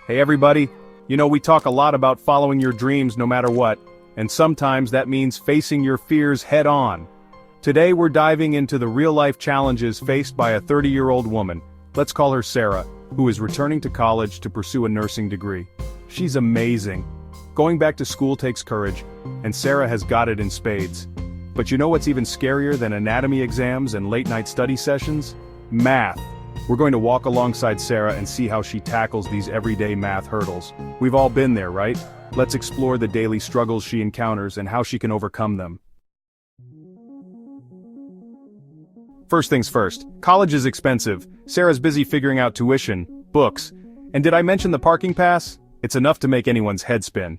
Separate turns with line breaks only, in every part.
Hey everybody, we talk a lot about following your dreams no matter what, and sometimes that means facing your fears head on. Today we're diving into the real-life challenges faced by a 30-year-old woman, let's call her Sarah, who is returning to college to pursue a nursing degree. She's amazing. Going back to school takes courage, and Sarah has got it in spades. But you know what's even scarier than anatomy exams and late-night study sessions? Math. We're going to walk alongside Sarah and see how she tackles these everyday math hurdles. We've all been there, right? Let's explore the daily struggles she encounters and how she can overcome them. First things first, college is expensive. Sarah's busy figuring out tuition, books, and did I mention the parking pass? It's enough to make anyone's head spin.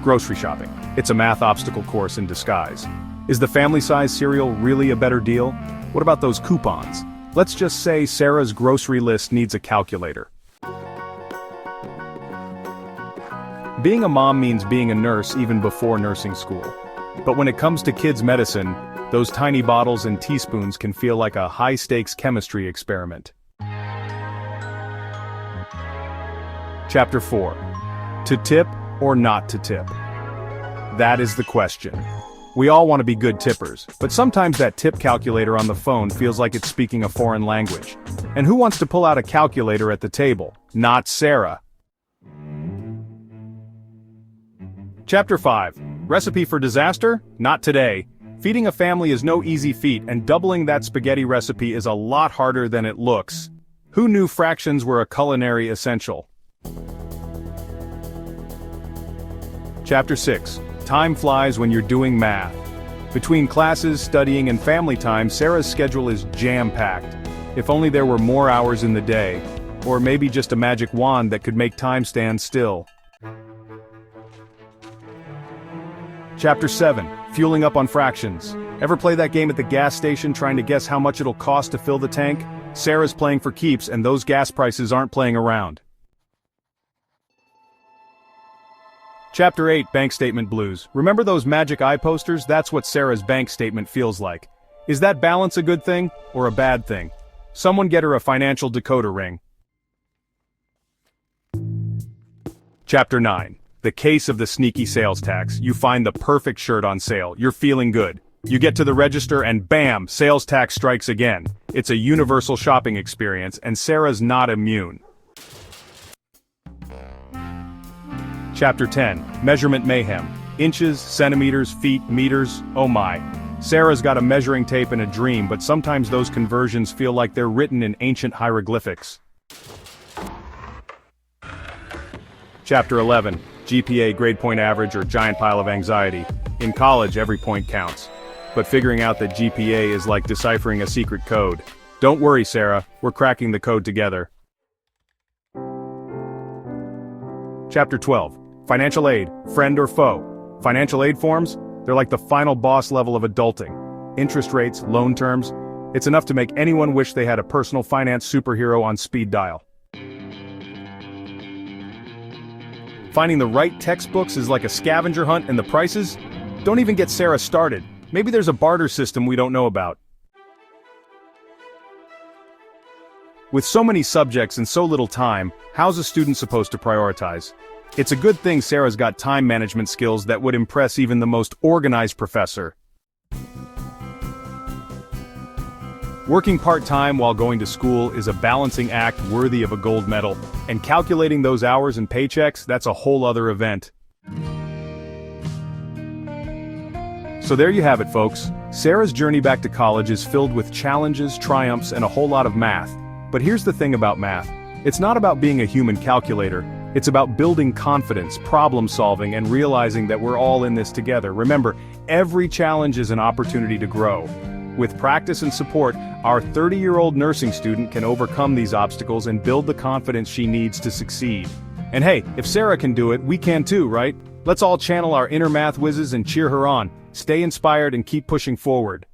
Grocery shopping. It's a math obstacle course in disguise. Is the family-size cereal really a better deal? What about those coupons? Let's just say Sarah's grocery list needs a calculator. Being a mom means being a nurse even before nursing school. But when it comes to kids' medicine, those tiny bottles and teaspoons can feel like a high-stakes chemistry experiment. Chapter 4. To tip or not to tip? That is the question. We all want to be good tippers, but sometimes that tip calculator on the phone feels like it's speaking a foreign language. And who wants to pull out a calculator at the table? Not Sarah. Chapter 5. Recipe for disaster? Not today. Feeding a family is no easy feat, and doubling that spaghetti recipe is a lot harder than it looks. Who knew fractions were a culinary essential? Chapter 6. Time flies when you're doing math. Between classes, studying, and family time, Sarah's schedule is jam-packed. If only there were more hours in the day, or maybe just a magic wand that could make time stand still. Chapter 7. Fueling up on fractions. Ever play that game at the gas station trying to guess how much it'll cost to fill the tank? Sarah's playing for keeps, and those gas prices aren't playing around. Chapter 8. Bank Statement Blues. Remember those magic eye posters? That's what Sarah's bank statement feels like. Is that balance a good thing, or a bad thing? Someone get her a financial decoder ring. Chapter 9. The case of the sneaky sales tax. You find the perfect shirt on sale. You're feeling good. You get to the register and bam, sales tax strikes again. It's a universal shopping experience, and Sarah's not immune. Chapter 10. Measurement Mayhem. Inches, centimeters, feet, meters, oh my. Sarah's got a measuring tape and a dream, but sometimes those conversions feel like they're written in ancient hieroglyphics. Chapter 11. GPA, grade point average, or giant pile of anxiety. In college, every point counts. But figuring out that GPA is like deciphering a secret code. Don't worry, Sarah, we're cracking the code together. Chapter 12. Financial aid, friend or foe. Financial aid forms? They're like the final boss level of adulting. Interest rates, loan terms. It's enough to make anyone wish they had a personal finance superhero on speed dial. Finding the right textbooks is like a scavenger hunt, and the prices? Don't even get Sarah started. Maybe there's a barter system we don't know about. With so many subjects and so little time, how's a student supposed to prioritize? It's a good thing Sarah's got time management skills that would impress even the most organized professor. Working part-time while going to school is a balancing act worthy of a gold medal, and calculating those hours and paychecks, that's a whole other event. So there you have it, folks. Sarah's journey back to college is filled with challenges, triumphs, and a whole lot of math. But here's the thing about math. It's not about being a human calculator. It's about building confidence, problem solving, and realizing that we're all in this together. Remember, every challenge is an opportunity to grow. With practice and support, our 30-year-old nursing student can overcome these obstacles and build the confidence she needs to succeed. And hey, if Sarah can do it, we can too, right? Let's all channel our inner math whizzes and cheer her on. Stay inspired and keep pushing forward.